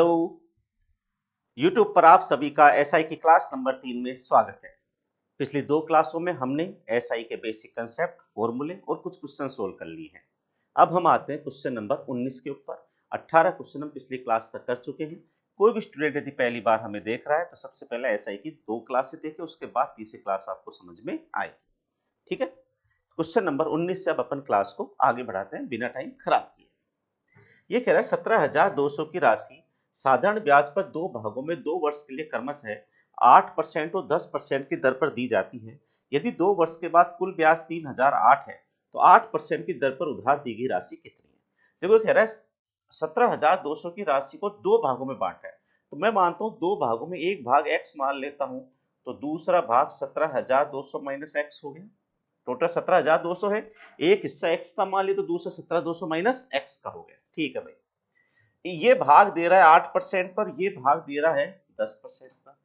Hello. YouTube पर आप सभी का एसआई की क्लास नंबर 3 में स्वागत है। पिछली दो क्लासों में हमने एसआई के बेसिक कंसेप्ट, फॉर्मूले और कुछ क्वेश्चन सोल्व कर लिए हैं। अब हम आते हैं क्वेश्चन नंबर 19 के ऊपर। 18 क्वेश्चन हम पिछली क्लास तक कर चुके हैं। कोई भी स्टूडेंट यदि पहली बार हमें देख रहा है तो सबसे पहले एसआई की दो क्लासें देखे, उसके बाद तीसरी क्लास आपको समझ में आएगी। ठीक है, क्वेश्चन नंबर 19 से अब अपन क्लास को आगे बढ़ाते हैं बिना टाइम खराब किए। ये कह रहा है 17,200 की राशि साधारण ब्याज पर दो भागों में 2 वर्ष के लिए क्रमशः 8% और 10% की दर पर दी जाती है। यदि 2 वर्ष के बाद कुल ब्याज 3,008 है तो 8% की दर पर उधार दी गई राशि कितनी है। देखो कह रहा है 17,200 की राशि को दो भागों में बांटा है, तो मैं मानता हूं दो भागों में एक भाग x मान लेता हूं, तो दूसरा भाग 17,200 माइनस x हो गया। टोटल 17,200 है, एक हिस्सा x का मान लिया तो दूसरा 17,200 माइनस x का हो गया। ठीक है भाई, ये भाग दे रहा है 8% पर, ये भाग दे रहा है 10% पर।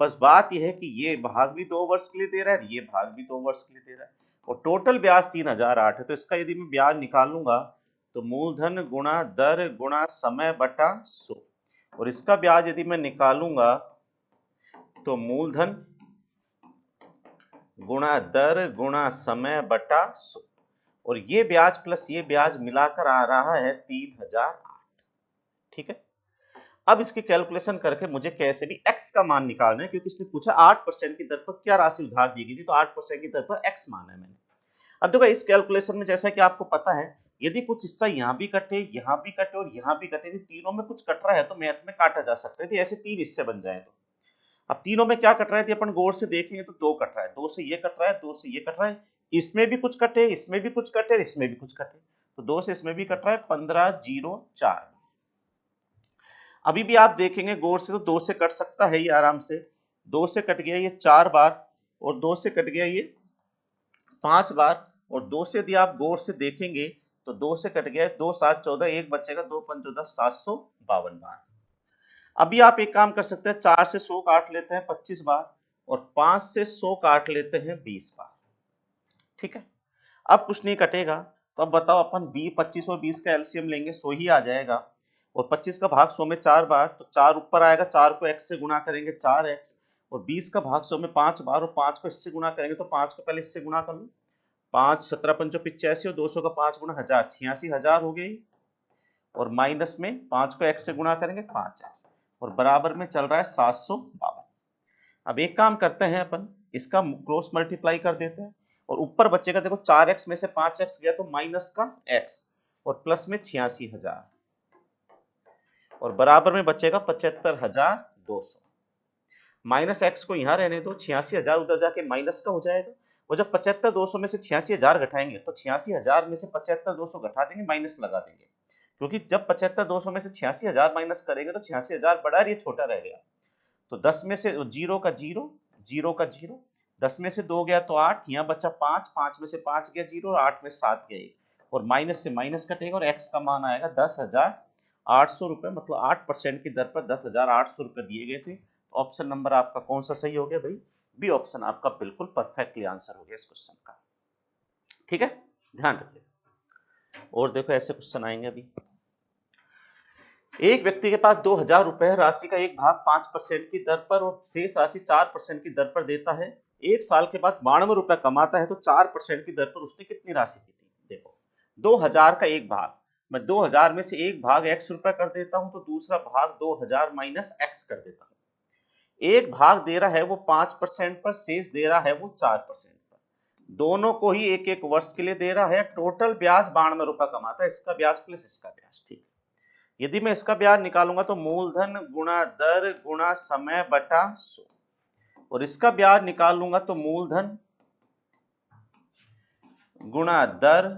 बस बात यह है कि ये भाग भी 2 वर्ष के लिए दे रहा है, ये भाग भी 2 वर्ष के लिए दे रहा है, और टोटल ब्याज 3,008 है। तो इसका यदि मैं ब्याज निकालूंगा तो मूलधन गुणा दर गुणा समय बटा 100, और इसका ब्याज यदि मैं निकालूंगा तो मूलधन गुणा दर गुणा समय बटा 100, और ये ब्याज प्लस ये ब्याज मिलाकर आ रहा है 3,008। ठीक है, अब इसकी कैलकुलेशन करके मुझे कैसे भी x का मान निकालना है, क्योंकि इसने पूछा 8% की दर पर क्या राशि उधार दी गई थी, तो 8% की दर पर x माना है मैंने। अब देखो इस कैलकुलेशन में जैसा कि आपको पता है, यदि कुछ हिस्सा यहाँ भी कटे, यहाँ भी कटे और यहाँ भी कटे, तीनों में कुछ कट रहा है तो मैथ में काटा जा सकता है। तो ऐसे तीन हिस्से बन जाए, तो अब तीनों में क्या कट रहा है अपन गौर से देखेंगे तो दो कट रहा है, दो से ये कट रहा है, दो से ये कट रहा है, इसमें भी कुछ कटे, इसमें भी कुछ कटे, इसमें भी कुछ कटे, तो दो से इसमें भी कट रहा है 15,004। अभी भी आप देखेंगे गौर से तो दो से कट सकता है ये आराम से, दो से कट गया ये 4 बार, और दो से कट गया ये 5 बार, और दो से यदि आप गौर से देखेंगे तो दो से कट गया 2 7 14, एक बचेगा 2 5 14, 752 बार। अभी आप एक काम कर सकते हैं, 4 से 100 काट लेते हैं 25 बार, और 5 से 100 काट लेते हैं 20 बार। ठीक है, अब कुछ नहीं कटेगा, तो अब बताओ अपन 25 और 20 का एलसीएम लेंगे, 100 ही आ जाएगा, और 25 का भाग 100 में 4 बार, तो 4 ऊपर आएगा, 4 को x से गुणा करेंगे 4x, और 20 का भाग 100 में 5 बार, और 5 को इससे गुणा करेंगे तो 5 को पहले इससे गुणा कर लो, 5 17 पंचो 85, और 200 का 5 गुणा 1000, 86,000 हो गई, और माइनस में 5 को x से गुणा करेंगे 5x, और बराबर में चल रहा है 752। अब एक काम करते हैं अपन, इसका क्रॉस मल्टीप्लाई कर देते हैं, और ऊपर बचेगा देखो 4x में से 5x गया तो माइनस का x, और प्लस में 86,000, और बराबर में बचेगा 75,200। माइनस x को यहाँ रहने दो, 86,000 उधर जाके माइनस का हो जाएगा, और जब 75,200 में से 86,000 घटाएंगे तो 86,000 में से 75,200 घटा देंगे, माइनस लगा देंगे, क्योंकि जब 75,200 में से 86,000 माइनस करेंगे तो 86,000 बड़ा है, ये छोटा रह गया, तो 10 में से जीरो का जीरो, जीरो का जीरो, 10 में से 2 गया तो 8, यहाँ बचा 5, 5 में से 5 गया जीरो, और 8 में 7 गया 1, और माइनस से माइनस कटेगा, और x का मान आएगा 10,800 रुपए, मतलब 8% की दर पर 10,800 रुपए दिए गए थे। तो ऑप्शन नंबर आपका कौन सा सही हो गया भाई? बी ऑप्शन आपका बिल्कुल परफेक्टली आंसर हो गया इस क्वेश्चन का। ठीक है, ध्यान रखिए। और देखो ऐसे क्वेश्चन आएंगे अभी। एक व्यक्ति के पास 2,000 रुपए राशि का एक भाग 5% की दर पर और शेष राशि 4% की दर पर देता है। एक साल के बाद 92 रुपए कमाता है, तो 4% की दर पर उसने कितनी राशि की थी? देखो 2,000 का एक भाग, मैं 2,000 में से एक भाग x रुपए कर देता हूं, तो दूसरा भाग 2,000 माइनस x कर देता हूं। एक भाग दे रहा है वो 5% पर, शेष दे रहा है वो 4% पर, दोनों को ही एक एक वर्ष के लिए दे रहा है। टोटल ब्याज 92 रुपए कमाता है, इसका ब्याज प्लस इसका ब्याज। ठीक, यदि मैं इसका ब्याज निकालूंगा तो मूलधन गुणा दर गुणा समय बटा 100, और इसका ब्याज निकालूंगा तो मूलधन गुणा दर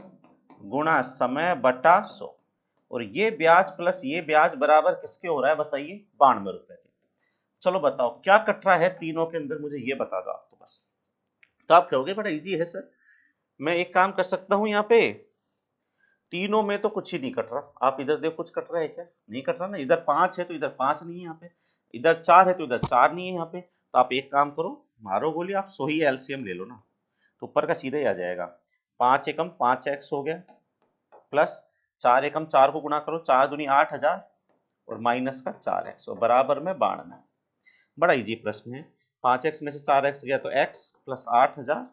गुणा समय बटा 100, और ये ब्याज प्लस ये ब्याज बराबर किसके हो रहा है बताइए? 92 रुपए के। चलो बताओ क्या कट रहा है तीनों के अंदर, मुझे ये बता दो आपको बस। तो आप कहोगे बड़ा इजी है सर, मैं एक काम कर सकता हूं, यहाँ पे तीनों में तो कुछ ही नहीं कट रहा। आप इधर देखो कुछ कट रहा है क्या? नहीं कट रहा ना, इधर 5 है तो इधर 5 नहीं है, यहाँ पे इधर 4 है तो इधर 4 नहीं है यहाँ पे। तो आप एक काम करो, मारो गोली, आप 100 ही एलसीएम ले लो ना, तो ऊपर का सीधा ही आ जाएगा। 5 एकम 5x हो गया, प्लस 4 एकम 4 को गुणा करो, 4 दूनी 8,000, और माइनस का 4x और बराबर में 92। बड़ा इजी प्रश्न है। 5x में से 4x गया तो x प्लस 8000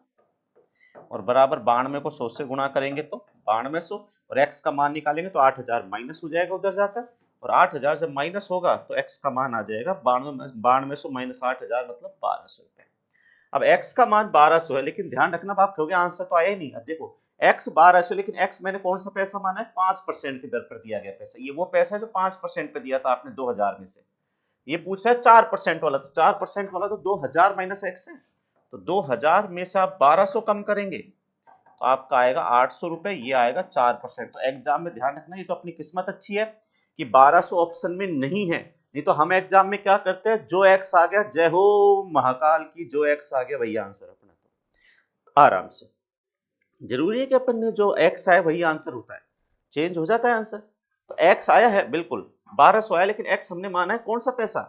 और बराबर 92 को 100 से गुणा करेंगे तो 9200 और x का मान निकालेंगे तो 8000 माइनस हो जाएगा उधर जाकर, और 8000 जब माइनस होगा तो x का मान आ जाएगा 9200 माइनस 8000 मतलब 1200 रुपए। अब x का मान 1200 है, लेकिन ध्यान रखना आप कहोगे आंसर तो आया ही नहीं। अब देखो x 1200, लेकिन x मैंने कौन सा पैसा माना है, 5% की दर पर दिया गया पैसा। ये वो पैसा है जो 5% पे दिया था आपने 2000 में से। ये पूछा है 4% वाला, तो 4% वाला तो 2000 माइनस x है, तो 2000 में से आप 1200 कम करेंगे तो आपका आएगा 800 रुपए, ये आएगा 4%। तो एग्जाम में ध्यान रखना, ये तो अपनी किस्मत अच्छी है कि 1200 ऑप्शन में नहीं है, नहीं तो हम एग्जाम में क्या करते हैं, जो एक्स आ गया, जय हो महाकाल की, जो एक्स आ गया वही आंसर अपना, तो आराम से। जरूरी है कि अपन ने जो एक्स आया वही आंसर होता है, चेंज हो जाता है आंसर। तो एक्स आया है बिल्कुल 1200 आया, लेकिन एक्स हमने माना है कौन सा पैसा,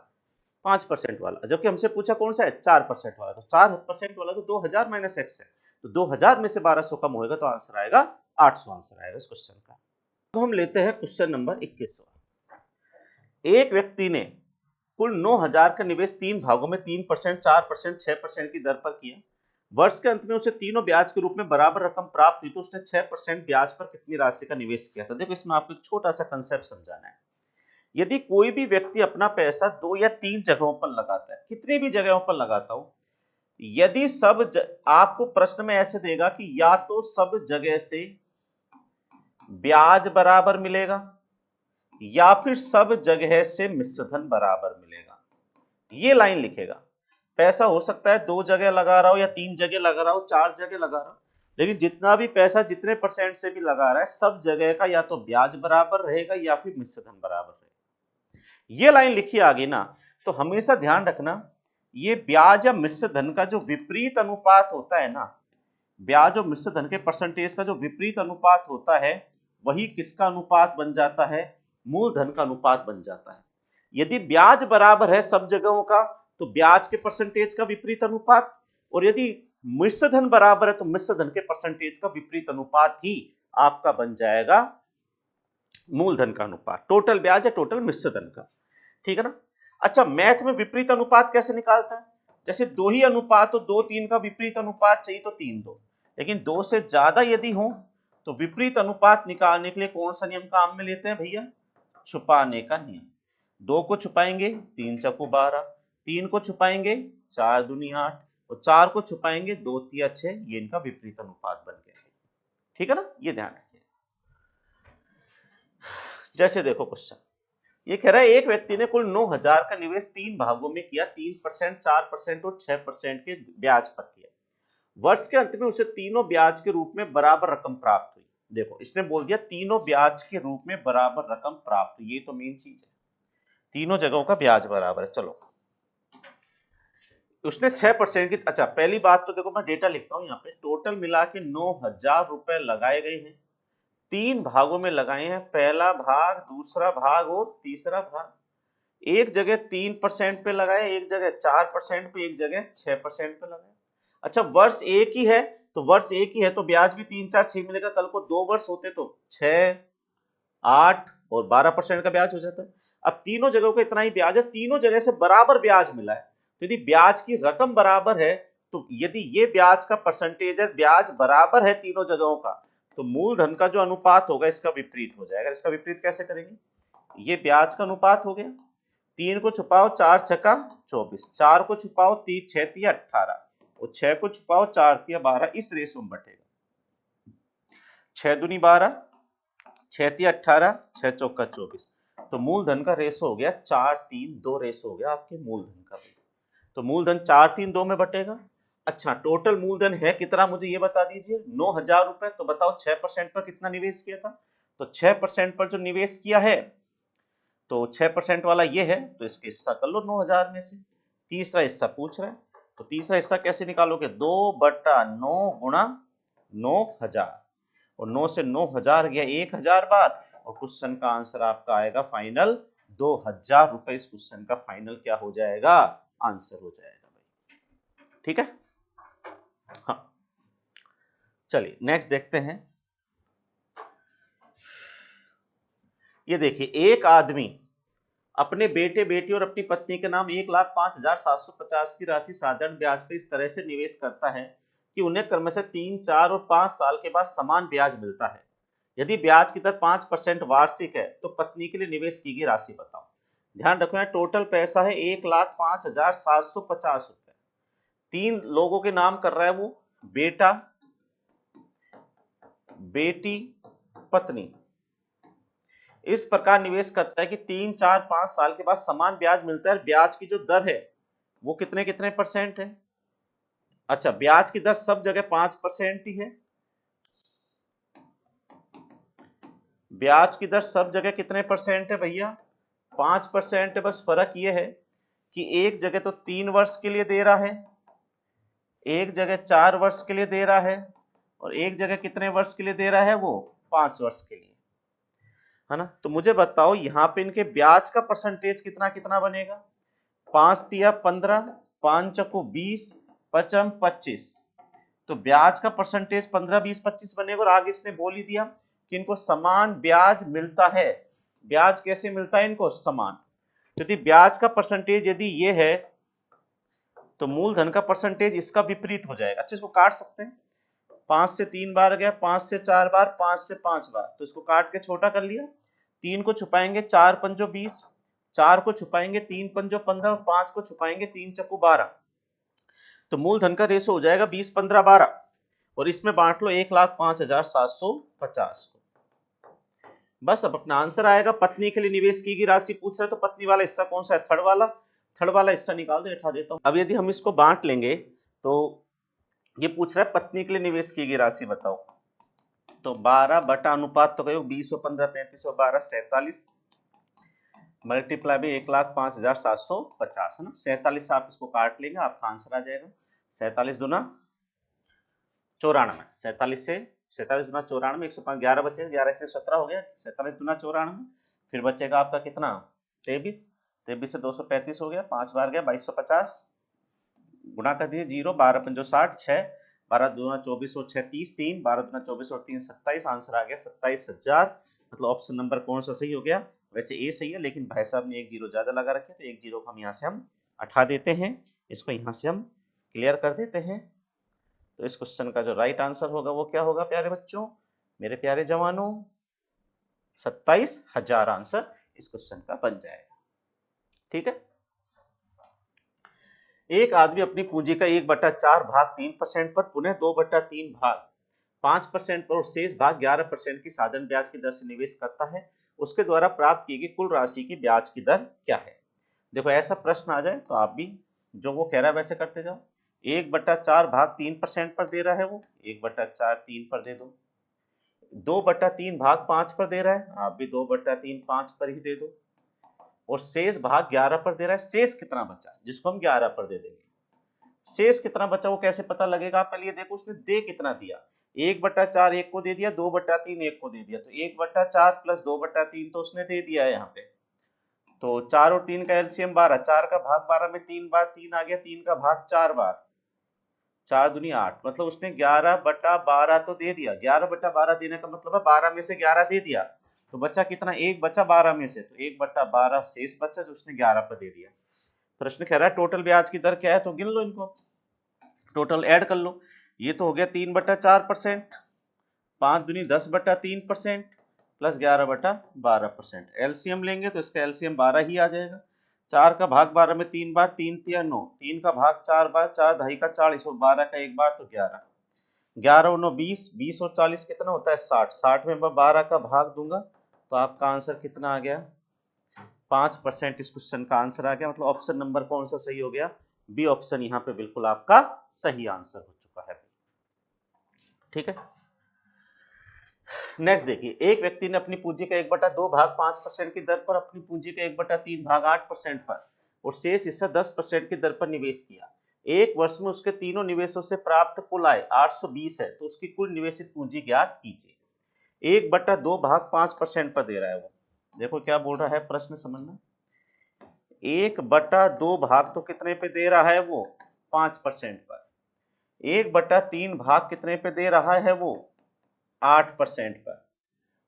5% वाला, जबकि हमसे पूछा कौन सा है, 4% वाला। तो 4% वाला तो 2000 माइनस एक्स है, तो 2000 में से 1200 कम होएगा तो आंसर आएगा 800 आंसर आएगा इस क्वेश्चन का। अब हम लेते हैं क्वेश्चन नंबर 21। एक व्यक्ति ने कुल 9000 का निवेश 3 भागों में 3%, 4%, 6% की दर पर किया। वर्ष के अंत में उसे तीनों ब्याज के रूप में बराबर रकम प्राप्त हुई, तो उसने 6% ब्याज पर कितनी राशि का निवेश किया। तो देखो इसमें आपको एक छोटा सा कंसेप्ट समझाना है। यदि कोई भी व्यक्ति अपना पैसा 2 या 3 जगहों पर लगाता है, कितनी भी जगहों पर लगाता हो, यदि आपको प्रश्न में ऐसे देगा कि या तो सब जगह से ब्याज बराबर मिलेगा या फिर सब जगह से मिश्र धन बराबर मिलेगा, ये लाइन लिखेगा। पैसा हो सकता है 2 जगह लगा रहा हो या 3 जगह लगा रहा हो, 4 जगह लगा रहा हो, लेकिन जितना भी पैसा जितने परसेंट से भी लगा रहा है, सब जगह का या तो ब्याज बराबर रहेगा या फिर मिश्र धन बराबर रहेगा। ये लाइन लिखी आगे ना, तो हमेशा ध्यान रखना, ये ब्याज या मिश्र धन का जो विपरीत अनुपात होता है ना, ब्याज और मिश्र धन के परसेंटेज का जो विपरीत अनुपात होता है, वही किसका अनुपात बन जाता है, मूलधन का अनुपात बन जाता है। यदि ब्याज बराबर है सब जगहों का, तो ब्याज के परसेंटेज का विपरीत अनुपात, और यदि मिश्र धन बराबर है तो मिश्र धन के परसेंटेज का विपरीत अनुपात ही आपका बन जाएगा मूलधन का अनुपात, टोटल ब्याज या टोटल मिश्र धन का। ठीक है ना। अच्छा, मैथ में विपरीत अनुपात कैसे निकालता है, जैसे 2 ही अनुपात हो, 2 3 का विपरीत अनुपात चाहिए तो 3 2, लेकिन 2 से ज्यादा यदि हो तो विपरीत अनुपात निकालने के लिए कौन सा नियम काम में लेते हैं भैया, छुपाने का नियम। 2 को छुपाएंगे 3 चौको 12, 3 को छुपाएंगे 4 दूनी 8, और 4 को छुपाएंगे 2 तिया 6, ये इनका विपरीत अनुपात बन गया। ठीक है ना, ये ध्यान रखिए। जैसे देखो क्वेश्चन ये कह रहा है एक व्यक्ति ने कुल 9000 का निवेश 3 भागों में किया, 3%, 4% और 6% के ब्याज पर किया। वर्ष के अंत में उसे तीनों ब्याज के रूप में बराबर रकम प्राप्त हुई। देखो इसने बोल दिया तीनों ब्याज के रूप में बराबर रकम प्राप्त हुई, ये तो मेन चीज है, तीनों जगहों का ब्याज बराबर है। चलो उसने 6% की, अच्छा पहली बात तो देखो मैं डेटा लिखता हूं यहाँ पे, टोटल मिला के 9000 रुपए लगाए गए हैं, 3 भागों में लगाए हैं, पहला भाग, दूसरा भाग और तीसरा भाग। एक जगह 3% पे लगाए, एक जगह 4% पे, एक जगह 6% पे लगाए। अच्छा वर्ष एक ही है, तो वर्ष एक ही है तो ब्याज भी 3 4 6 मिलेगा, कल को 2 वर्ष होते तो 6 8 और 12% का ब्याज हो जाता है। अब तीनों जगहों को इतना ही ब्याज है, तीनों जगह से बराबर ब्याज मिला है, तो यदि ब्याज की रकम बराबर है, तो यदि ये ब्याज का परसेंटेज है, ब्याज बराबर है तीनों जगहों का, तो मूलधन का जो अनुपात होगा इसका विपरीत हो जाएगा। इसका विपरीत कैसे करेंगे, ये ब्याज का अनुपात हो गया, 3 को छुपाओ 4 छक्का 24, 4 को छुपाओ 3 6 तिया 18, और 6 को छुपाओ 4 तिया 12, इस रेशो में बटेगा। 6 दूनी 12, 6 तिया 18, 6 चौका 24, तो मूलधन का रेशो हो गया 4 3 2 रेशो हो गया आपके मूलधन का। तो मूलधन 4 3 2 में बटेगा। अच्छा टोटल मूलधन है कितना मुझे ये बता दीजिए, 9000 रुपए। तो बताओ 6% पर कितना निवेश किया था, तो 6% पर जो निवेश किया है, तो 6% वाला ये है, तो इसके हिस्सा कर लो 9000 में से। तीसरा हिस्सा पूछ रहा है, तो तीसरा हिस्सा कैसे निकालोगे, 2/9 गुणा 9000, और 9 से 9000 गया 1000 बार, और क्वेश्चन का आंसर आपका आएगा फाइनल 2000 रुपए। इस क्वेश्चन का फाइनल क्या हो जाएगा, आंसर हो जाएगा भाई। ठीक है, हाँ चलिए नेक्स्ट देखते हैं। ये देखिए एक आदमी अपने बेटे बेटी और अपनी पत्नी के नाम 1,05,750 की राशि साधारण ब्याज पर इस तरह से निवेश करता है कि उन्हें क्रमशः 3, 4 और 5 साल के बाद समान ब्याज मिलता है। यदि ब्याज की दर 5% वार्षिक है तो पत्नी के लिए निवेश की गई राशि बताओ। ध्यान रखना टोटल पैसा है 1,05,750 रुपए। 3 लोगों के नाम कर रहा है वो, बेटा, बेटी, पत्नी। इस प्रकार निवेश करता है कि 3, 4, 5 साल के बाद समान ब्याज मिलता है। ब्याज की जो दर है वो कितने कितने परसेंट है? अच्छा, ब्याज की दर सब जगह 5% ही है। ब्याज की दर सब जगह कितने परसेंट है भैया? 5% है। बस फर्क ये है कि एक जगह तो 3 वर्ष के लिए दे रहा है, एक जगह 4 वर्ष के लिए दे रहा है, और एक जगह कितने वर्ष के लिए दे रहा है? वो 5 वर्ष के लिए, है ना। तो मुझे बताओ यहाँ पे इनके ब्याज का परसेंटेज कितना कितना बनेगा? 5 तिया 15, 5 चौको 20, पचम 25। तो ब्याज का परसेंटेज 15, 20, 25 बनेगा। और आगे इसने बोल ही दिया कि इनको समान ब्याज मिलता है। ब्याज कैसे मिलता है इनको? समान। यदि ब्याज का परसेंटेज यदि ये है तो मूलधन का परसेंटेज इसका विपरीत हो जाएगा। अच्छा, इसको काट सकते हैं। 5 से 3 बार गया, 5 से 4 बार, 5 से 5 बार, तो इसको काट के छोटा कर लिया। 3 को छुपाएंगे, 4 पंजो 20, 4 को छुपाएंगे, 3 पंजो 15, और 5 को छुपाएंगे, 3 चक्कू 12। तो मूलधन का रेशो हो जाएगा 20, 15, 12। और इसमें बांट लो 1,05,750 को। बस अब अपना आंसर आएगा। पत्नी के लिए निवेश की गई राशि पूछ रहे तो पत्नी वाला हिस्सा कौन सा है? थर्ड वाला। थर्ड वाला हिस्सा निकाल दो, उठा देता हूं। अब यदि हम इसको बांट लेंगे तो ये पूछ रहा है पत्नी के लिए निवेश की गई राशि बताओ। तो 12 बटा अनुपात तो कहो 20 और 15, 35 और 12, 47 मल्टीप्लाई भी 1,05,750 है ना। 47 आप इसको काट लेंगे, आपका आंसर आ जाएगा 47 दूना 94। 47 से 47 दूना 94, 105, 11 बचेगा, 11 से 17 हो गया, 47 दूना 94। फिर बचेगा आपका कितना? 23, 23 से 235 हो गया, 5 बार गया 2250, गुणा कर दिए 0, 12 पंजो 60, 6, 12 दूना 24 और 6 30, 3, 12 दूना 24 और 3 27, आंसर आ गया 27,000। मतलब ऑप्शन नंबर कौन सा सही हो गया? वैसे ए सही है, लेकिन भाई साहब ने एक जीरो ज्यादा लगा रखे, तो एक जीरो को हम यहाँ से हम हटा देते हैं, इसको यहाँ से हम क्लियर कर देते हैं। तो इस क्वेश्चन का जो राइट आंसर होगा वो क्या होगा प्यारे बच्चों, मेरे प्यारे जवानों? 27,000 आंसर इस क्वेश्चन का बन जाएगा। ठीक है। एक आदमी अपनी पूंजी का 1/4 भाग 3% पर, पुनः 2/3 भाग 5% पर और शेष भाग 11% की साधारण ब्याज की दर से निवेश करता है। उसके द्वारा प्राप्त की गई कुल राशि की ब्याज की दर क्या है? देखो ऐसा प्रश्न आ जाए तो आप भी जो वो कह रहा है वैसे करते जाओ। 1/4 भाग 3% पर दे रहा है वो, 1/4 3 पर दे दो। 2/3 भाग 5 पर दे रहा है, आप भी 2/3 5 पर ही दे दो। और शेष भाग 11 पर दे रहा है। शेष कितना बचा जिसको हम 11 पर दे देंगे? शेष कितना बचा वो कैसे पता लगेगा? पहले देखो उसने दे कितना दिया। 1/4 एक को दे दिया, 2/3 एक को दे दिया, तो 1/4 प्लस 2/3 तो उसने दे दिया है यहाँ पे। तो 4 और 3 का एलसीएम 12, 4 का भाग 12 में 3 बार 3 आ गया, 3 का भाग 4 बार, 4 दूनी 8, मतलब उसने 11/12 तो दे दिया। 11/12 देने का मतलब है 12 में से 11 दे दिया, तो बचा कितना? 1 बचा 12 में से, तो 1/12 शेष बचा जो उसने 11 पर दे दिया। प्रश्न कह रहा है टोटल ब्याज की दर क्या है, तो गिन लो इनको, टोटल ऐड कर लो। ये तो हो गया 3/4%, 5 दूनी 10/3% प्लस 11/12%। एलसीएम लेंगे तो इसका एलसीएम 12 ही आ जाएगा। 4 का भाग 12 में 3 बार, 3 तिया 9, 3 का भाग 4 बार, 4 ढाई का 40 और 12 का एक बार तो 11, 11 और 9 20, 20 और 40 कितना होता है? 60, 60 में 12 का भाग दूंगा तो आपका आंसर कितना आ गया? 5% इस क्वेश्चन का आंसर आ गया। मतलब ऑप्शन नंबर कौन सा सही हो गया? बी ऑप्शन यहाँ पे बिल्कुल आपका सही आंसर हो चुका है। ठीक है। नेक्स्ट देखिए, एक व्यक्ति ने अपनी पूंजी का 1/2 भाग 5% की दर पर, अपनी पूंजी का 1/3 भाग 8% पर और शेष हिस्सा 10% की दर पर निवेश किया। एक वर्ष में उसके तीनों निवेशों से प्राप्त कुल आय 820 है, तो उसकी कुल निवेशित पूंजी ज्ञात कीजिए। 1/2 भाग 5% पर दे रहा है वो। देखो क्या बोल रहा है प्रश्न समझना। 1/2 भाग तो कितने पे दे रहा है वो? 5% पर। 1/3 भाग कितने पे दे रहा है वो? 8% पर।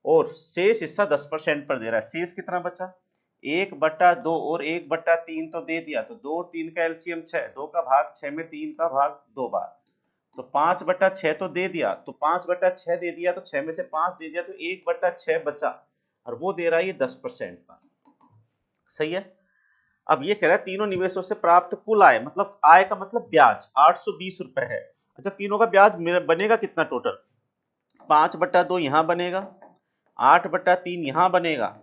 और शेष हिस्सा 10% पर दे रहा है। शेष कितना बचा? 1/2 और 1/3 तो दे दिया, तो 2 और 3 का एलसीएम 6, 2 का भाग 6 में 3 का भाग 2 बार, तो 5/6 तो दे दिया, तो 5/6 दे दिया तो 6 में से 5 दे दिया, तो 1/6 बचा, और वो दे रहा है ये 10% का। सही है। अब ये कह रहा है तीनों निवेशों से प्राप्त कुल आय, मतलब आय का मतलब ब्याज 820 रुपए है। अच्छा, तीनों का ब्याज बनेगा कितना टोटल? 5/2 यहां बनेगा, 8/3 यहां बनेगा,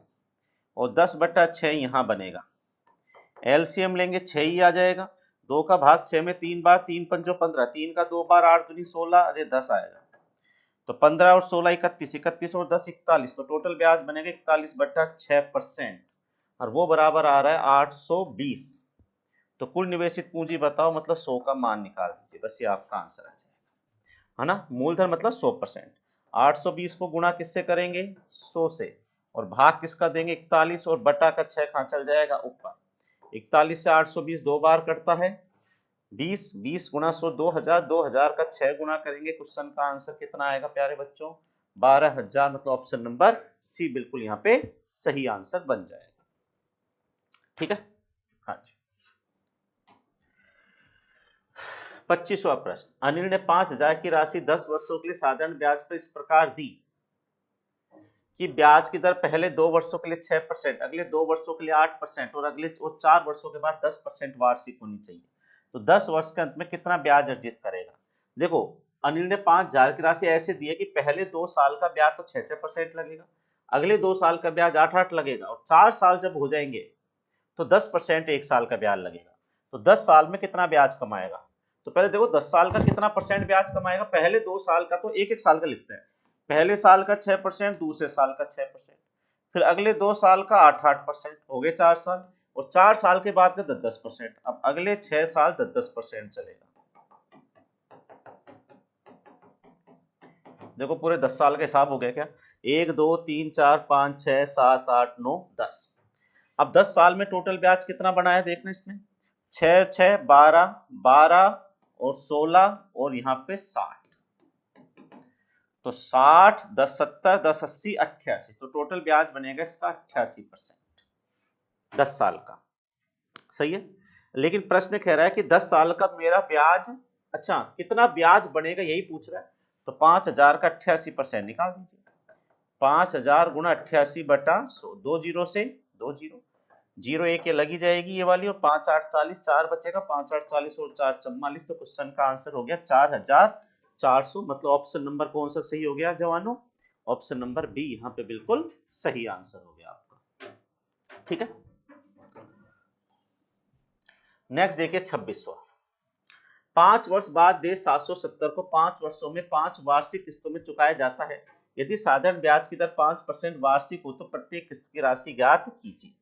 और 10/6 यहां बनेगा। एलसीएम लेंगे 6 ही आ जाएगा, 2 का भाग 6 में 3 बार, 3 पंचो 15, 3 का 2 बार, 8 दूनी 16, अरे 10 आएगा, तो 15 और 16 31, 31 और 10 41, तो टोटल ब्याज बनेगा 41/6%, और वो बराबर आ रहा है 820। तो कुल निवेशित पूंजी बताओ, मतलब 100 का मान निकाल दीजिए, बस ये आपका आंसर आ जाएगा, है ना। मूलधन मतलब 100%, 820 को गुणा किससे करेंगे? 100 से, और भाग किसका देंगे? 41, और बटा का 6 कहाँ चल जाएगा? ऊपर। 41 से 820 दो बार कटता है, 20, 20 गुणा 100 2000, 2000 का 6 गुणा करेंगे, क्वेश्चन का आंसर कितना आएगा प्यारे बच्चों? 12,000, मतलब ऑप्शन नंबर सी बिल्कुल यहाँ पे सही आंसर बन जाएगा। ठीक है, हाँ जी। 25वां प्रश्न, अनिल ने 5,000 की राशि 10 वर्षों के लिए साधारण ब्याज पर इस प्रकार दी कि ब्याज की दर पहले 2 वर्षों के लिए 6%, अगले 2 वर्षों के लिए 8%, और अगले 4 वर्षों के बाद 10% वार्षिक होनी चाहिए, तो 10 वर्ष के अंत में कितना ब्याज अर्जित करेगा? देखो, अनिल ने 5,000 की राशि ऐसे दी है कि पहले 2 साल का ब्याज तो 6% लगेगा, अगले 2 साल का ब्याज 8 लगेगा, और 4 साल जब हो जाएंगे तो 10% एक साल का ब्याज लगेगा, तो 10 साल में कितना ब्याज कमाएगा? तो पहले देखो 10 साल का कितना परसेंट ब्याज कमाएगा। पहले 2 साल का तो एक साल का लिखते हैं, पहले साल का 6%, दूसरे साल का 6%, फिर अगले 2 साल का 8% हो गए 4 साल, और 4 साल के बाद का 10%, अब अगले 6 साल 10% चलेगा। देखो पूरे 10 साल का हिसाब हो गया क्या? 1 2 3 4 5 6 7 8 9 10। अब 10 साल में टोटल ब्याज कितना बना है देखना, इसमें 6 6 12 12 और 16, और यहाँ पे 60, तो 60 10 70 10 80 88, तो टोटल ब्याज बनेगा इसका 88% 10 साल का। सही है, लेकिन प्रश्न कह रहा है कि 10 साल का मेरा ब्याज, अच्छा कितना ब्याज बनेगा यही पूछ रहा है, तो 5,000 का 88% निकाल दीजिए, 5,000 गुणा 88/100, 2 जीरो से 2 जीरो, जीरो एक ये लगी जाएगी ये वाली, और 5 8 40, 4 बचेगा, 5 8 40 और 4 44, तो क्वेश्चन का आंसर हो गया 4,400, मतलब ऑप्शन नंबर कौन सा सही हो गया जवानों? ऑप्शन नंबर बी यहाँ पे बिल्कुल सही आंसर हो गया आपका। ठीक है, नेक्स्ट देखिए 26वां, 5 वर्ष बाद देश 770 को 5 वर्षों में 5 वार्षिक किस्तों में चुकाया जाता है, यदि साधारण ब्याज की दर 5% वार्षिक हो तो प्रत्येक किस्त की राशि ज्ञात कीजिए।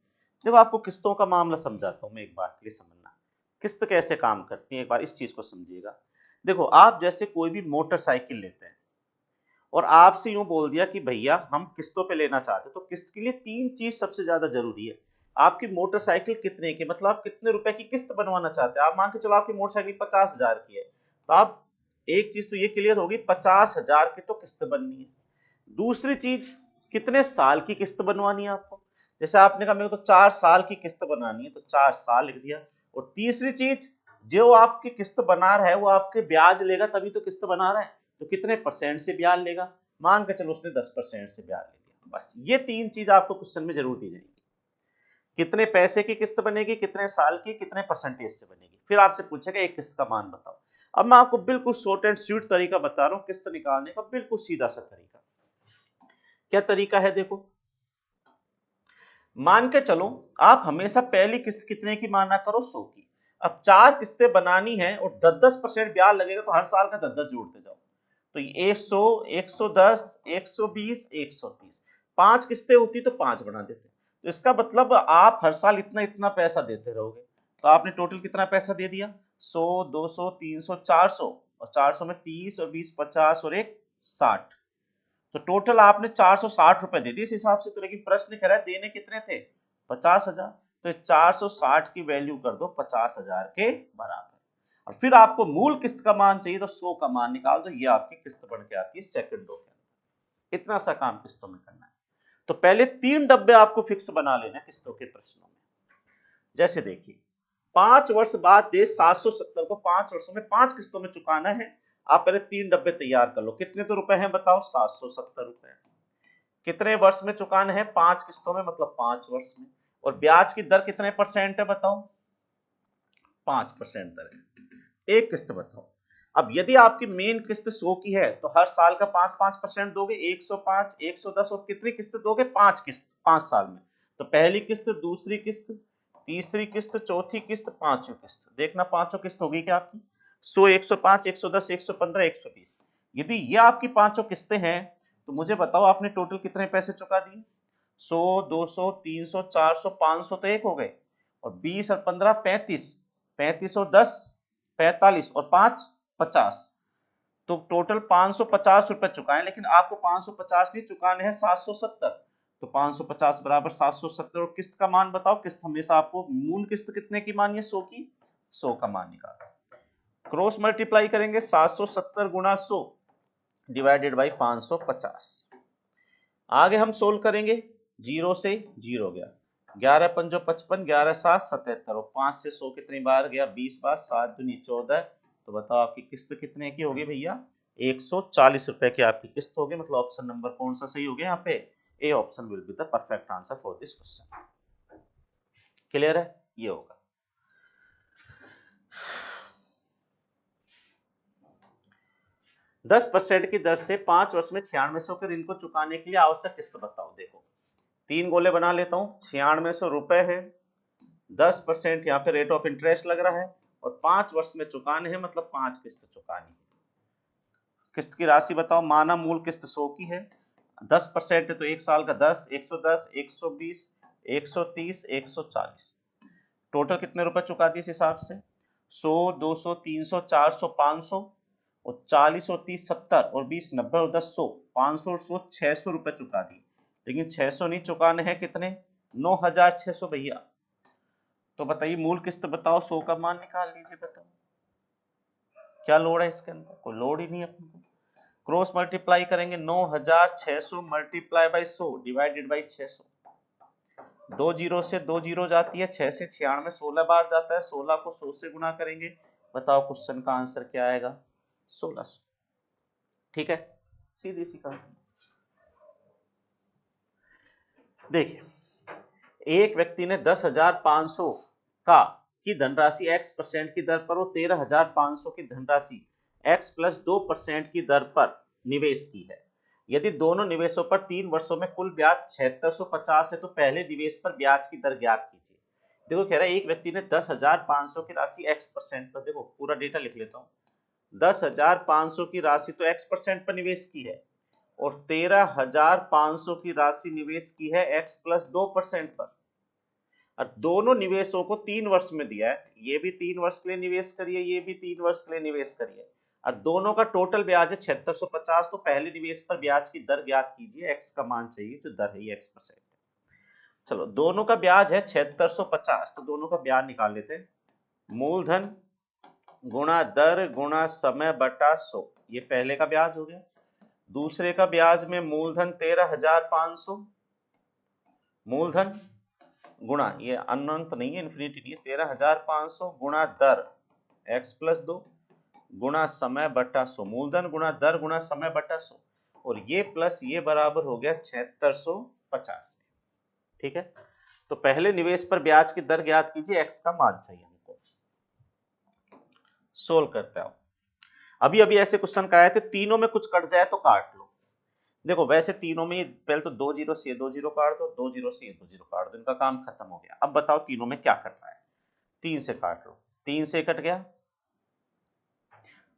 देखो आपको किस्तों का मामला समझाता हूं मैं, एक बात के लिए समझना, किस्त कैसे काम करती है, एक बार इस चीज को समझिएगा। देखो आप जैसे कोई भी मोटरसाइकिल लेते हैं, और आपसे यूं बोल दिया कि भैया हम किस्तों पे लेना चाहते हैं, तो किस्त के लिए 3 चीज सबसे ज्यादा जरूरी है। आपकी मोटरसाइकिल कितने की, मतलब आप कितने रुपए की किस्त बनवाना चाहते हैं। आप मान के चलो आपकी मोटरसाइकिल 50,000 की है, तो आप एक चीज तो ये क्लियर होगी 50,000 की तो किस्त बननी है। दूसरी चीज, कितने साल की किस्त बनवानी है आपको, जैसे आपने कहा मेरे को तो 4 साल की किस्त बनानी है, तो 4 साल लिख दिया। और तीसरी चीज, जो आपकी किस्त बना रहा है वो आपके ब्याज लेगा, तभी तो किस्त बना रहा है, तो कितने परसेंट से ब्याज लेगा, मान के चलो उसने 10% से ब्याज ले लिया। बस ये 3 चीज आपको क्वेश्चन में जरूर दी जाएगी, कितने पैसे की किस्त बनेगी, कितने साल की, कितने परसेंटेज से बनेगी, फिर आपसे पूछेगा एक किस्त का मान बताओ। अब मैं आपको बिल्कुल शॉर्ट एंड स्वीट तरीका बता रहा हूं किस्त निकालने का, बिल्कुल सीधा सा तरीका। क्या तरीका है देखो, मान के चलो आप हमेशा पहली किस्त कितने की माना करो, 100 की। अब 4 किस्तें बनानी है और 10-10% ब्याज लगेगा, तो हर साल का 10-10 जोड़ते जाओ, तो ये 100 110 120 130, 5 किस्तें होती तो 5 बना देते, तो इसका मतलब आप हर साल इतना इतना पैसा देते रहोगे। तो आपने टोटल कितना पैसा दे दिया, 100 200 300 400, और 400 में 30 और 20 50 और एक 60, तो टोटल आपने 460 रुपए दे दिए इस हिसाब से। तो लेकिन प्रश्न कह रहा है देने कितने थे, 50,000, तो 460 की वैल्यू कर दो 50,000 के बराबर, और फिर आपको मूल किस्त का मान चाहिए तो 100 का मान निकाल दो, ये आपकी किस्त बन के आती है सेकंडों के अंदर। इतना सा काम किस्तों में करना है। तो पहले 3 डब्बे आपको फिक्स बना लेना किस्तों के प्रश्नों में। जैसे देखिए 5 वर्ष बाद दे 770 को 5 वर्षों में 5 किस्तों में चुकाना है। आप पहले 3 डब्बे तैयार कर लो। कितने तो रुपए हैं बताओ? 770 रुपए। कितने वर्ष में चुकाना है? 5 किस्तों में, मतलब 5 वर्ष में। और ब्याज की दर कितने परसेंट है बताओ? 5% दर है। एक किस्त बताओ। अब यदि आपकी मेन किस्त 100 की है तो हर साल का 5-5% दोगे, 105, 110 और कितनी किस्त दोगे? 5 किस्त 5 साल में। तो पहली किस्त, दूसरी किस्त, तीसरी किस्त, चौथी किस्त, पांचवी किस्त। देखना पांचों किस्त होगी क्या आपकी? 100, 105, 110, 115, 120। यदि ये आपकी पांचों किस्तें हैं तो मुझे बताओ आपने टोटल कितने पैसे चुका दिए? 100, 200, 300, 400, 500 तो एक हो गए, और 20 और 15 35, 35 और 10 45 और 5 50। तो टोटल 550 रुपए चुकाए, लेकिन आपको 550 नहीं चुकाने हैं, 770। तो 550 बराबर 770। और किस्त का मान बताओ। किस्त हमेशा आपको मूल किस्त कितने की मानी है? 100 की। 100 का मान निकालना। क्रॉस मल्टीप्लाई करेंगे 770 गुणा 100 डिवाइडेड बाई 550। आगे हम सोल्व करेंगे। 0 से 0 गया, 11 पंजो 55, 11 7 77 और 5 से 100 कितनी बार गया? 20 बार। 7 दूनी 14। तो बताओ आपकी किस्त कितने की होगी भैया? 140 रुपए की आपकी किस्त होगी। मतलब ऑप्शन नंबर कौन सा सही हो गया यहाँ पे? A option will be the perfect answer for this question. Clear है? ये होगा। दस परसेंट की दर से 5 वर्ष में 9600 के ऋण को चुकाने के लिए आवश्यक किस्त बताओ। देखो 3 गोले बना लेता हूं। 9600 रुपए है, 10% यहाँ पे रेट ऑफ इंटरेस्ट लग रहा है, और 5 वर्ष में चुकाने हैं, मतलब 5 किस्त चुकानी है। किस्त की राशि बताओ। माना मूल किस्त 100 की है, 10% है तो एक साल का 10, 110, 120, 130, 140। टोटल कितने रुपए चुका दिए इस हिसाब से? 100, 200, 300, 400, 500 और 40 और 30 70 और 20 90 और 10 100। 500 और 100 600 रुपए चुका दिए, लेकिन 600 नहीं चुकाने हैं। कितने? 9600 भैया। तो बताइए मूल किस्त बताओ, 100 का मान निकाल लीजिए। बताओ क्या लोड है इसके अंदर? कोई लोड ही नहीं है अपने को। क्रॉस मल्टीप्लाई करेंगे 9600 multiply by 100 divided by 600। 2 zero से 2 जीरो जाती है, 6 से 96 16 बार जाता है। 16 को 100 से गुना करेंगे। बताओ क्वेश्चन का आंसर क्या आएगा? 1600। ठीक है, सीधी सी कहानी। देखिए एक व्यक्ति ने 10,500 का की धनराशि x% की दर पर और 13,500 की धनराशि x प्लस 2% की दर पर निवेश की है। यदि दोनों निवेशों पर 3 वर्षों में कुल ब्याज 7650 है तो पहले निवेश पर ब्याज की दर ज्ञात कीजिए। देखो कह रहा है एक व्यक्ति ने 10,500 की राशि x% पर, देखो पूरा डेटा लिख लेता हूँ। 10,500 की राशि तो x% पर निवेश की है, और 13,500 की राशि निवेश की है x प्लस 2% पर। और दोनों निवेशों को 3 वर्ष में दिया है। ये भी 3 वर्ष के लिए निवेश करिए, ये भी 3 वर्ष के लिए निवेश करिए, और दोनों का टोटल ब्याज है 7650। तो पहले निवेश पर ब्याज की दर ज्ञात कीजिए। x का मान चाहिए, जो दर है ये x%। चलो दोनों का ब्याज है 7650, तो दोनों का ब्याज निकाल लेते हैं। मूलधन गुणा दर गुणा समय बटा 100, ये पहले का ब्याज हो गया। दूसरे का ब्याज में मूलधन 13,500, मूलधन गुणा, ये अनंत नहीं है, इन्फिनिटी नहीं है, 13,500 गुणा दर x प्लस 2 गुणा समय बटा 100। मूलधन गुणा दर गुणा समय बटा 100, और ये प्लस ये बराबर हो गया 7650। ठीक है, तो पहले निवेश पर ब्याज की दर ज्ञात कीजिए, x का मान चाहिए हमको। सोल्व करते हैं। अभी अभी ऐसे क्वेश्चन का आए थे, तीनों में कुछ कट जाए तो काट लो। देखो वैसे तीनों में पहले तो 2 जीरो से ये 2 जीरो काट दो, 2 जीरो से ये 2 जीरो काट दो, इनका काम खत्म हो गया। अब बताओ तीनों में क्या कट रहा है? 3 से काट लो। 3 से कट गया,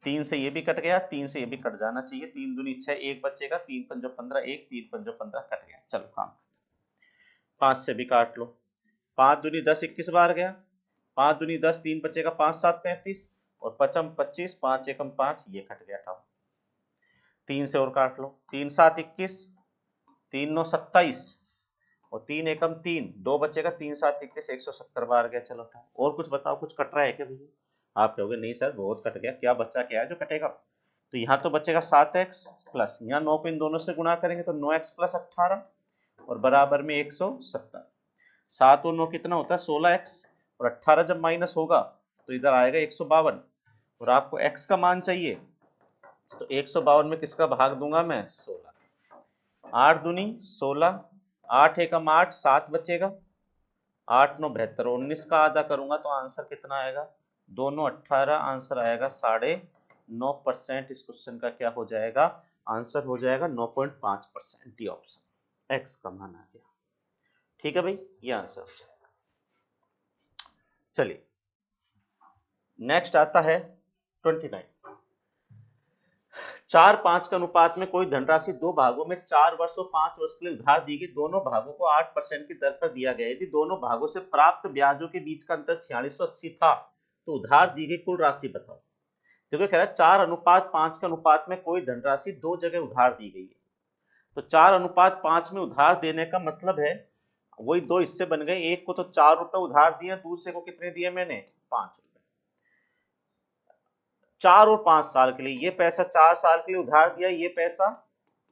3 से ये भी कट गया, 3 से ये भी कट जाना चाहिए। 3 दूनी 6, 1 बचेगा, 3 पंजो 15, 1 3 पंजो 15 कट गया। चलो काम। 5 से भी काट लो। 5 दूनी 10 21 बार गया, 5 दूनी 10, 3 बचेगा, 5 7 35 और 55 25, 5 एकम 5, ये कट गया था। 3 से और काट लो। 3 7 21, 3 9 27 और 3 एकम 3, 2 बचेगा, 3 7 21, 170 बार गया। चलो और कुछ बताओ, कुछ कट रहा है क्या भैया? आप कहोगे नहीं सर बहुत कट गया। क्या बच्चा क्या है जो कटेगा? तो यहाँ तो बचेगा 7x प्लस, यहाँ 9 को इन दोनों से गुणा करेंगे तो 9x प्लस 18, और बराबर में 170। 7 और 9 कितना होता है 16x, और 18 जब माइनस होगा तो इधर आएगा 152, और आपको x का मान चाहिए तो 152 में किसका भाग दूंगा मैं 16। 8 दूनी 16, 8 एकम 8, 7 बचेगा, 8 9 72, 19 का आधा करूंगा तो आंसर कितना आएगा, दोनों 18, आंसर आएगा 9.5%। इस क्वेश्चन का क्या हो जाएगा, आंसर हो जाएगा 9.5%। डी ऑप्शन एक्स का मान आ गया। ठीक है भाई, ये आंसर हो जाएगा। चलिए नेक्स्ट आता है 29। 4-5 के अनुपात में कोई धनराशि दो भागों में 4 वर्ष और 5 वर्ष के लिए उधार दी गई। दोनों भागों को 8% की दर पर दिया गया। यदि दोनों भागों से प्राप्त ब्याजों के बीच का अंतर 4680 था तो उधार दी गई कुल राशि बताओ। देखो कह रहा है 4:5 के अनुपात में कोई धनराशि दो जगह उधार दी गई है। तो 4:5 में उधार देने का मतलब है वही दो हिस्से बन गए, एक को तो 4 रुपए उधार दिए, दूसरे को कितने दिए मैंने 5 रुपए। 4 और 5 साल के लिए, ये पैसा 4 साल के लिए उधार दिया, ये पैसा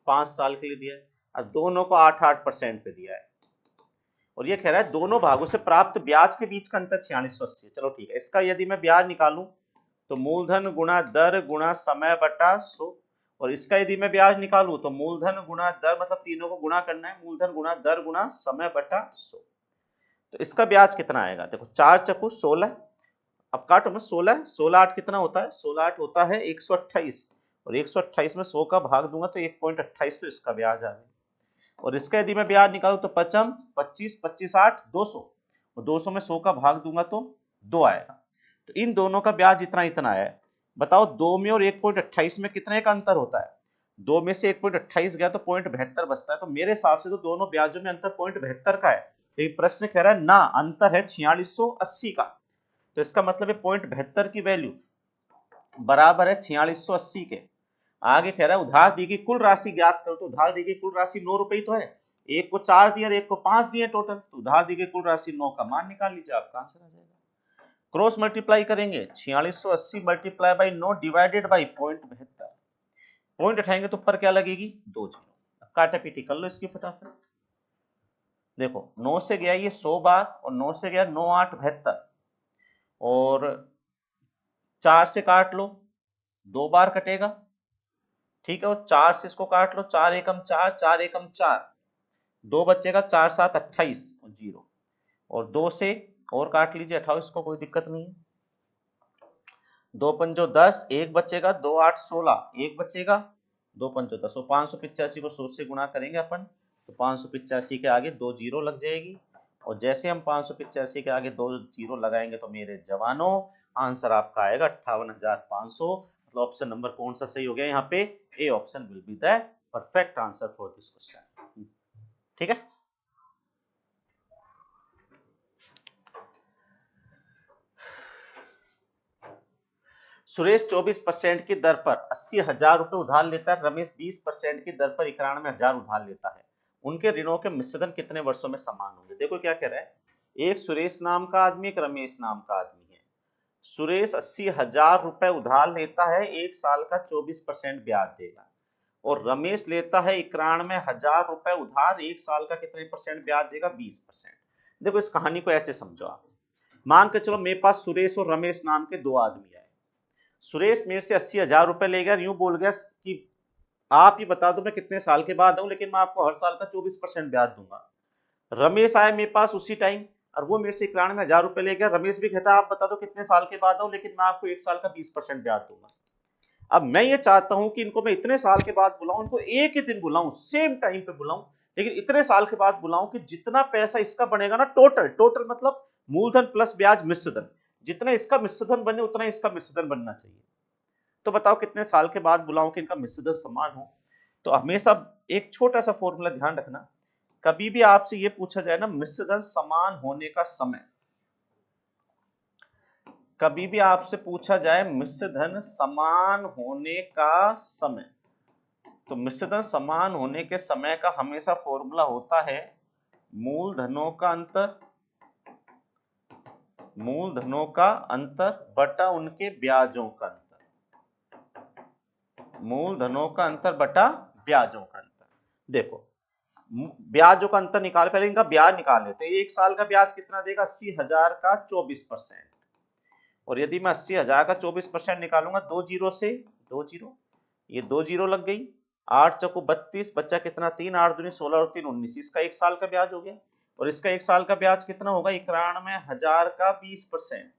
5 साल के लिए दिया है, और दोनों को 8% पे दिया है। और ये कह रहा है दोनों भागों से प्राप्त ब्याज के बीच का अंतर 4680 है। चलो ठीक है, इसका यदि मैं ब्याज निकालूं तो मूलधन गुणा दर गुणा समय बटा 100, और इसका यदि मैं ब्याज निकालूं तो मूलधन गुणा दर, मतलब तीनों को गुणा करना है, मूलधन गुणा दर गुणा समय बटा 100। तो इसका ब्याज कितना आएगा, देखो 4 चक्कू 16, अब काटो मैं 16, 16 8 कितना होता है, 16 8 होता है 128, और 128 में 100 का भाग दूंगा तो 1.28, तो इसका ब्याज आ गया। और इसका यदि मैं ब्याज निकालूं तो 25 25 25 8 200, और 200 में 100 का भाग दूंगा तो 2 आएगा। तो इन दोनों का ब्याज इतना इतना है। बताओ 2 में और 1.28 में कितने का अंतर होता है, 2 में से 1.28 गया तो 0.72 बचता है। तो मेरे हिसाब से तो दोनों ब्याजों में अंतर 0.72 का है। लेकिन प्रश्न कह रहा है ना, अंतर है 4680 का, तो इसका मतलब है 0.72 की वैल्यू बराबर है 4680 के। आगे कह रहा है उधार दी गई कुल राशि ज्ञात करो। तो उधार दी गई कुल राशि 9 रुपए तो है, एक को 4 दिए और एक को 5 दिए टोटल, तो उधार दी गई कुल राशि 9 का मान निकाल लीजिए, आपका आंसर आ जाएगा। क्रॉस मल्टीप्लाई करेंगे, 4680 multiply by 9 divided by 0.72, point उठाएंगे तो ऊपर क्या लगेगी 2 जीरो। काटा पीटी कर लो इसकी फटाफट। देखो 9 से गया ये 100 बार, और 9 से गया 9 8 72, और 4 से काट लो 2 बार कटेगा, ठीक है, और 4 से इसको काट लो, 4 एकम 4, 4 एकम 4, 2 बचेगा, 4 7 28 और 0, और 2 से और काट लीजिए 28 को, कोई दिक्कत नहीं है। 2 पंजो 10, 1 बचेगा, 2 8 16, 1 बचेगा, 2 पंजो 10, और 585 को 100 से गुणा करेंगे अपन, तो 585 के आगे 2 जीरो लग जाएगी, और जैसे हम 585 के आगे 2 जीरो लगाएंगे तो मेरे जवानों आंसर आपका आएगा 58,500। मतलब ऑप्शन नंबर कौन सा सही हो गया यहाँ पे, A option will be the perfect answer for this question. ठीक है, सुरेश 24% की दर पर 80,000 रुपए उधार लेता है, रमेश 20% की दर पर 91,000 उधार लेता है। उनके ऋणों के मिश्रण कितने वर्षों में समान होंगे। देखो क्या कह रहा है, एक सुरेश नाम का आदमी, एक रमेश नाम का आदमी है। सुरेश 80,000 रुपए उधार लेता है, 1 साल का 24% ब्याज देगा, और रमेश लेता है 91,000 रुपए उधार, 1 साल का कितने परसेंट ब्याज देगा 20%। देखो इस कहानी को ऐसे समझो आप, मान के चलो मेरे पास सुरेश और रमेश नाम के दो आदमी आए। सुरेश मेरे से 80,000 रुपए ले गया, यूं बोल गया कि आप ही बता दो मैं कितने साल के बाद आऊं, लेकिन मैं आपको हर साल का 24% ब्याज दूंगा। रमेश आया मेरे पास उसी टाइम, और वो मेरे से 91,000 रुपए ले गया। रमेश भी कहता आप बता दो कितने साल के बाद आऊं, लेकिन मैं आपको 1 साल का 20% ब्याज दूंगा। अब मैं ये चाहता हूं कि इनको मैं इतने साल के बाद बुलाऊं, इनको एक ही दिन बुलाऊं, सेम टाइम पे बुलाऊं, लेकिन इतने साल के बाद बुलाऊं कि जितना पैसा इसका बनेगा ना, टोटल टोटल मतलब मूलधन प्लस ब्याज मिश्रधन, जितना इसका मिश्रधन बने उतना इसका मिश्रधन बनना चाहिए। तो बताओ कितने साल के बाद बुलाऊं कि इनका मिश्रधन समान हो। तो हमेशा एक छोटा सा फॉर्मूला ध्यान रखना, कभी भी आपसे ये पूछा जाए ना मिश्रधन समान होने का समय, कभी भी आपसे पूछा जाए मिश्रधन समान होने का समय, तो मिश्रधन समान होने के समय का हमेशा फॉर्मूला होता है मूलधनों का अंतर, मूलधनों का अंतर बटा उनके ब्याजों का अंतर, मूलधनों का अंतर बटा ब्याजों का अंतर। देखो ब्याजों का अंतर निकाल, पहले इनका ब्याज निकाल लेते हैं। एक साल का ब्याज कितना देगा? 80,000 का 24%। और यदि मैं 80,000 का 24% निकालूंगा, 2 जीरो से 2 जीरो, ये 2 जीरो लग गई, 8 चौको 32, बच्चा कितना 3, 8 दूनी 16 और 3 19, इसका एक साल का ब्याज हो गया। और इसका एक साल का ब्याज कितना होगा? 91,000 का 20%।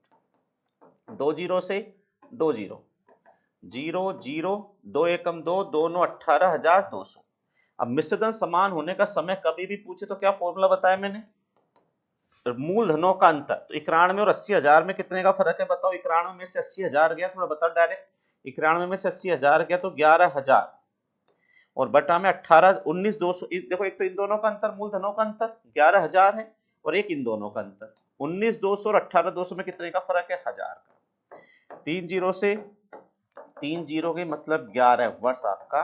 2 जीरो से 2 जीरो, जीरो जीरो, 2 एकम 2, दोनों 18,200। अब मिश्रधन समान होने का समय कभी भी पूछे तो क्या फॉर्मूला बताया मैंने? मूलधनों का अंतर। तो 91 और 80,000 में कितने का फर्क है बताओ? 91 में से 80,000 गया, थोड़ा बताओ डायरेक्ट। 91 में से 80,000 गया तो 11,000, और बटा में 18 19,200। देखो, एक तो इन दोनों का अंतर, मूलधनों का अंतर 11,000 है, और एक इन दोनों का अंतर 19,200 और 18,200 में कितने का फर्क है? 1000 का। 3 जीरो से 3 जीरो के मतलब 11 वर्ष आपका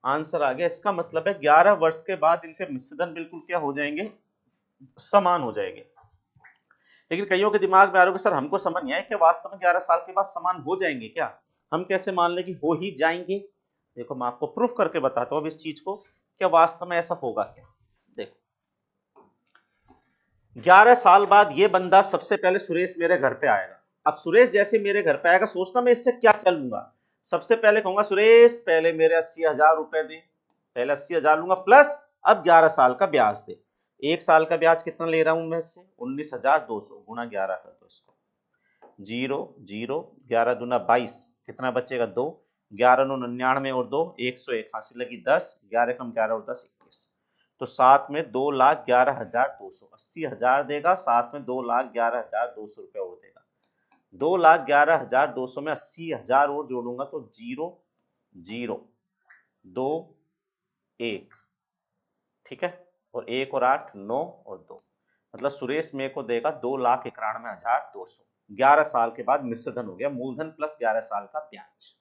आंसर आ गया। इसका मतलब है 11 वर्ष के बाद इनके मिश्रधन बिल्कुल क्या हो जाएंगे? समान हो जाएंगे। लेकिन कईयों के दिमाग में आ रहा है कि सर हमको समझ नहीं आया कि वास्तव में 11 साल के बाद समान हो जाएंगे क्या? हम कैसे मान लें कि हो ही जाएंगे? देखो, मैं आपको प्रूफ करके बताता हूं अब इस चीज को, क्या वास्तव में ऐसा होगा क्या। देखो, 11 साल बाद ये बंदा सबसे पहले सुरेश मेरे घर पे आएगा। अब सुरेश जैसे मेरे घर पे आएगा, सोचना मैं इससे क्या क्या लूंगा। सबसे पहले कहूंगा सुरेश पहले मेरे 80,000 रुपए दे, पहले 80,000 लूंगा, प्लस अब 11 साल का ब्याज दे। एक साल का ब्याज कितना ले रहा हूं मैं इससे? 19,200 गुना 11 कर दो इसको, जीरो जीरो, 11 दूना 22, कितना बचेगा? 2, 11 9 99 और 2 101, हासिल लगी 10, 11 कम 11 और 10 21। तो साथ में 2,11,200, 80,000 देगा, साथ में 2,11,200 रुपए और देगा। 2,11,200 में 80,000 और जोड़ूंगा तो 0 0 2 1, ठीक है, और 1 और 8 9 और 2, मतलब सुरेश मेरे को देगा 2,91,200। 11 साल के बाद मिश्रधन हो गया, मूलधन प्लस 11 साल का ब्याज।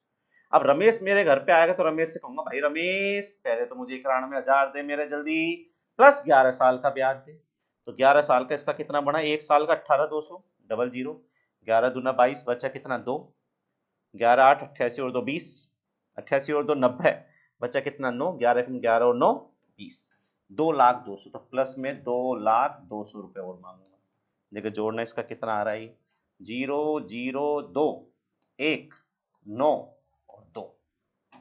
अब रमेश मेरे घर पे आएगा तो रमेश से कहूंगा भाई रमेश पहले तो मुझे 91,000 दे मेरे जल्दी, प्लस 11 साल का ब्याज दे। तो 11 साल का इसका कितना बना? एक साल का 18,200, डबल जीरो, 11 दूना 22, बचा कितना? 2, 11 8 88 और 2 20, 88 और 2 90, बचा कितना? 9, 11 11 और 9 20, 2,02,000। तो प्लस में 2,02,000 रुपए और मांगूंगा। देखिए जोड़ना इसका कितना आ रहा है? 0 0 2 1 9 और 2।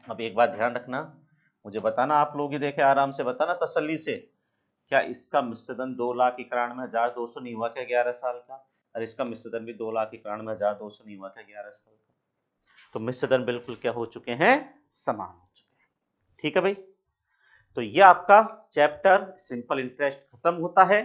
अब एक बात ध्यान रखना, मुझे बताना, आप लोग ही देखे आराम से बताना तसल्ली से, क्या इसका मिश्रधन 2,91,200 नहीं हुआ क्या 11 साल का? और इसका मिश्रधन भी 2,91,200 नहीं हुआ क्या 11 साल का? तो मिश्रधन बिल्कुल क्या हो चुके हैं? समान हो चुके हैं। ठीक है भाई, तो ये आपका चैप्टर सिंपल इंटरेस्ट खत्म होता है।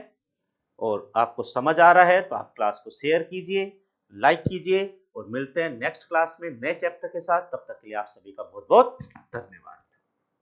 और आपको समझ आ रहा है तो आप क्लास को शेयर कीजिए, लाइक कीजिए, और मिलते हैं नेक्स्ट क्लास में नए चैप्टर के साथ। तब तक के लिए आप सभी का बहुत बहुत धन्यवाद।